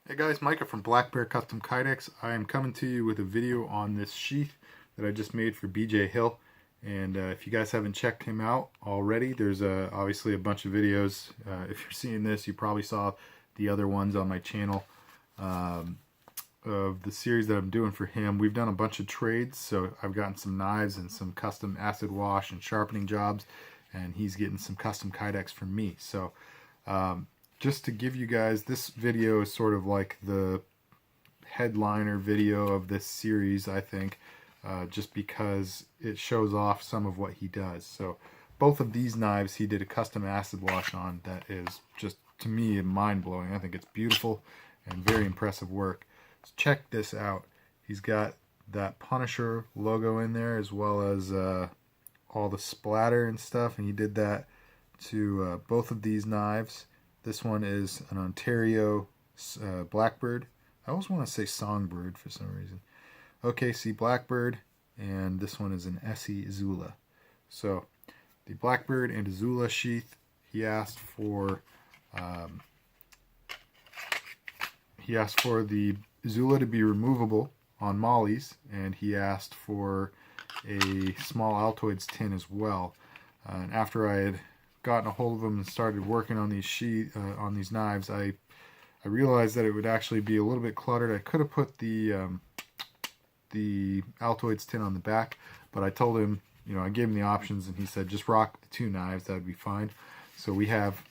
Hey guys, Micah from Black Bear Kydex. I am coming to you with a video on this sheath that I just made for BJ Hill. And if you guys haven't checked him out already, there's obviously a bunch of videos. If you're seeing this, you probably saw the other ones on my channel of the series that I'm doing for him. We've done a bunch of trades, so I've gotten some knives and some custom acid wash and sharpening jobs, and he's getting some custom Kydex from me. So just to give you guys, this video is sort of like the headliner video of this series, I think, just because it shows off some of what he does. So both of these knives he did a custom acid wash on that is just, to me, mind-blowing. I think it's beautiful and very impressive work. So check this out. He's got that Punisher logo in there, as well as all the splatter and stuff, and he did that to both of these knives. This one is an Ontario Blackbird. I always want to say Songbird for some reason. OKC Blackbird, and this one is an ESEE Izula. So the Blackbird and Izula sheath, he asked for the Izula to be removable on mollies, and he asked for a small Altoids tin as well. And after I had gotten a hold of them and started working on these knives, I realized that it would actually be a little bit cluttered. I could have put the Altoids tin on the back, but I told him, I gave him the options, and he said just rock the two knives, that would be fine. So we have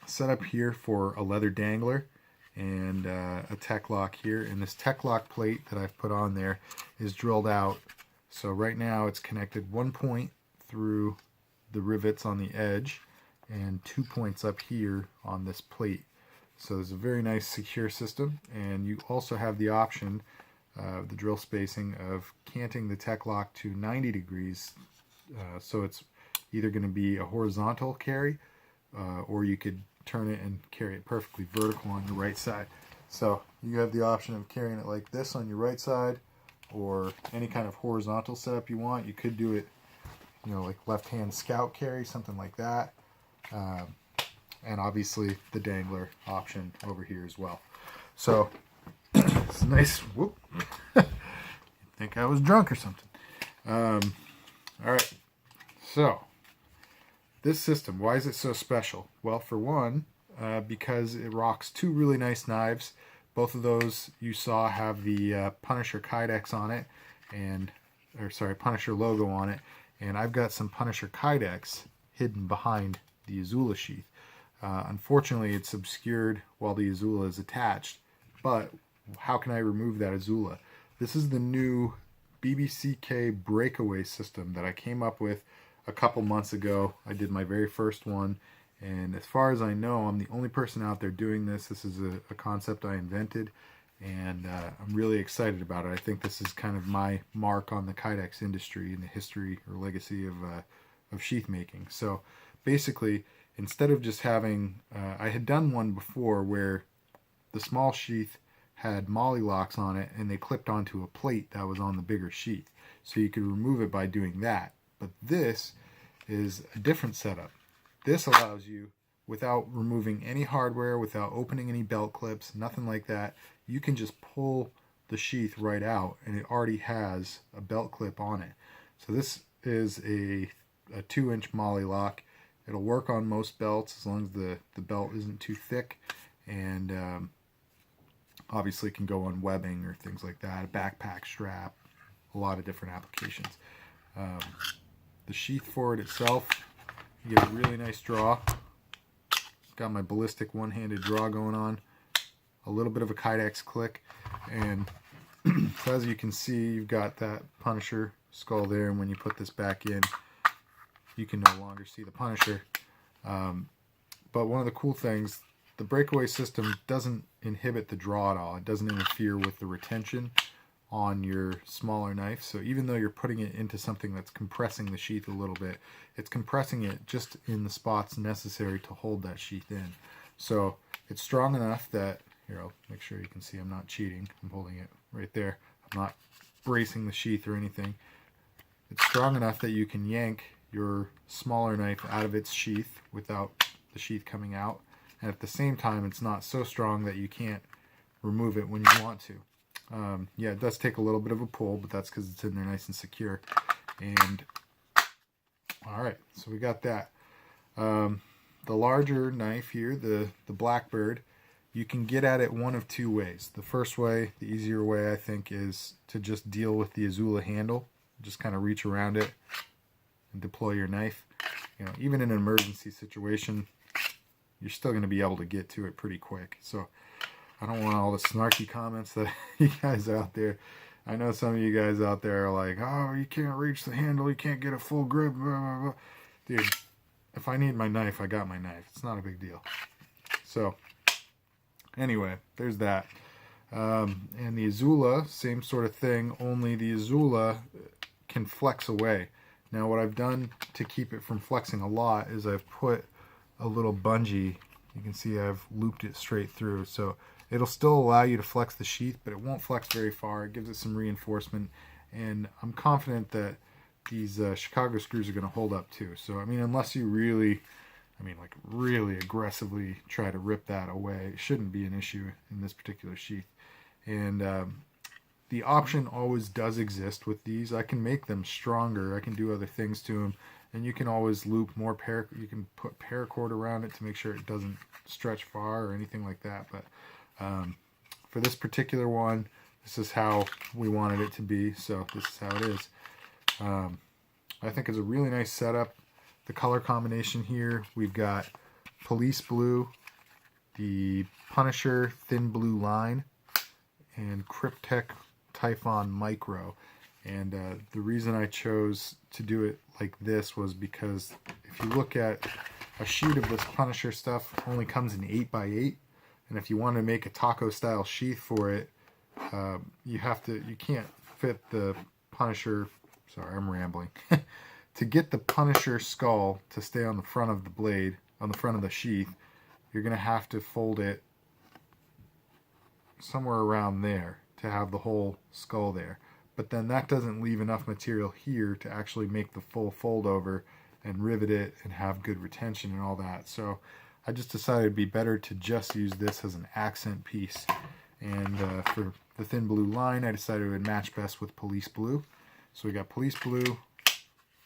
set up here for a leather dangler and a tech lock here, and this tech lock plate that I've put on there is drilled out. So right now it's connected 1 point through the rivets on the edge and 2 points up here on this plate. So there's a very nice secure system, and you also have the option, the drill spacing, of canting the tech lock to 90 degrees. So it's either going to be a horizontal carry, or you could turn it and carry it perfectly vertical on your right side. So you have the option of carrying it like this on your right side, or any kind of horizontal setup you want. You could do it like left-hand scout carry, something like that. And obviously the dangler option over here as well. So it's nice. Whoop. You'd think I was drunk or something. All right. So this system, why is it so special? Well, for one, because it rocks two really nice knives. Both of those you saw have the Punisher Kydex on it, Punisher logo on it. And I've got some Punisher Kydex hidden behind the Izula sheath. Unfortunately, it's obscured while the Izula is attached. But how can I remove that Izula? This is the new BBCK Breakaway system that I came up with a couple months ago. I did my very first one. And as far as I know, I'm the only person out there doing this. This is a concept I invented, and I'm really excited about it. I think this is kind of my mark on the Kydex industry and the history or legacy of sheath making. So basically, instead of just having, I had done one before where the small sheath had molly locks on it and they clipped onto a plate that was on the bigger sheath. So you could remove it by doing that. But this is a different setup. This allows you, without removing any hardware, without opening any belt clips, nothing like that, you can just pull the sheath right out, and it already has a belt clip on it. So this is a 2-inch molly lock. It'll work on most belts as long as the belt isn't too thick, and obviously it can go on webbing or things like that, a backpack strap, a lot of different applications. The sheath for it itself, you get a really nice draw. Got my ballistic one-handed draw going on. A little bit of a Kydex click. And so as you can see, you've got that Punisher skull there. And when you put this back in, you can no longer see the Punisher. But one of the cool things, the breakaway system doesn't inhibit the draw at all. It doesn't interfere with the retention on your smaller knife. So even though you're putting it into something that's compressing the sheath a little bit, it's compressing it just in the spots necessary to hold that sheath in. So it's strong enough that, here, I'll make sure you can see I'm not cheating. I'm holding it right there. I'm not bracing the sheath or anything. It's strong enough that you can yank your smaller knife out of its sheath without the sheath coming out. And at the same time, it's not so strong that you can't remove it when you want to. Yeah, it does take a little bit of a pull, but that's because it's in there nice and secure. And all right, so we got that. The larger knife here, the Blackbird, you can get at it one of two ways. The first way, the easier way, I think, is to just deal with the Izula handle. Just kind of reach around it and deploy your knife. You know, even in an emergency situation, you're still going to be able to get to it pretty quick. So I don't want all the snarky comments that you guys out there. I know some of you guys out there are like, oh, you can't reach the handle, you can't get a full grip, blah, blah, blah. Dude, if I need my knife, I got my knife. It's not a big deal. So anyway, there's that. And the Izula, same sort of thing, only the Izula can flex away. Now what I've done to keep it from flexing a lot is I've put a little bungee. You can see I've looped it straight through. So it'll still allow you to flex the sheath, but it won't flex very far. It gives it some reinforcement. And I'm confident that these Chicago screws are going to hold up too. So, I mean, unless you really, like really aggressively try to rip that away, it shouldn't be an issue in this particular sheath. And the option always does exist with these. I can make them stronger. I can do other things to them. And you can always loop more you can put paracord around it to make sure it doesn't stretch far or anything like that. But for this particular one, this is how we wanted it to be. So this is how it is. I think it's a really nice setup. The color combination here, we've got Police Blue, the Punisher Thin Blue Line, and Cryptek Typhon Micro. And the reason I chose to do it like this was because if you look at a sheet of this Punisher stuff, only comes in 8x8, and if you want to make a taco style sheath for it, you can't fit the Punisher. Sorry, I'm rambling. To get the Punisher skull to stay on the front of the blade, on the front of the sheath, you're going to have to fold it somewhere around there to have the whole skull there. But then that doesn't leave enough material here to actually make the full fold over and rivet it and have good retention and all that. So I just decided it'd be better to just use this as an accent piece. And for the Thin Blue Line, I decided it would match best with Police Blue. So we got Police Blue,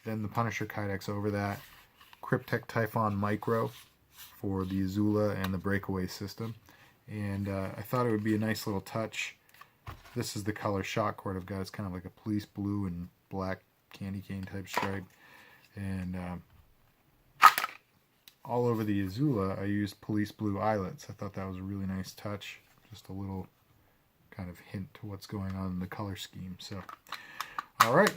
then the Punisher Kydex over that, Cryptek Typhon Micro for the Izula and the Breakaway system. And I thought it would be a nice little touch. This is the color shot cord I've got. It's kind of like a police blue and black candy cane type stripe. And all over the Izula, I used police blue eyelets. I thought that was a really nice touch. Just a little kind of hint to what's going on in the color scheme. So, all right.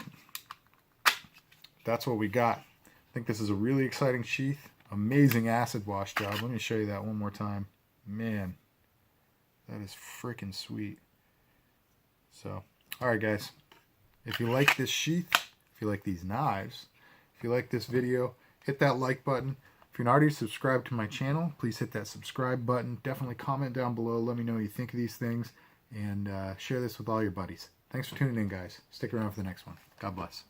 That's what we got. I think this is a really exciting sheath. Amazing acid wash job. Let me show you that one more time. Man, that is freaking sweet. So, alright guys, if you like this sheath, if you like these knives, if you like this video, hit that like button. If you're not already subscribed to my channel, please hit that subscribe button. Definitely comment down below. Let me know what you think of these things. And share this with all your buddies. Thanks for tuning in, guys. Stick around for the next one. God bless.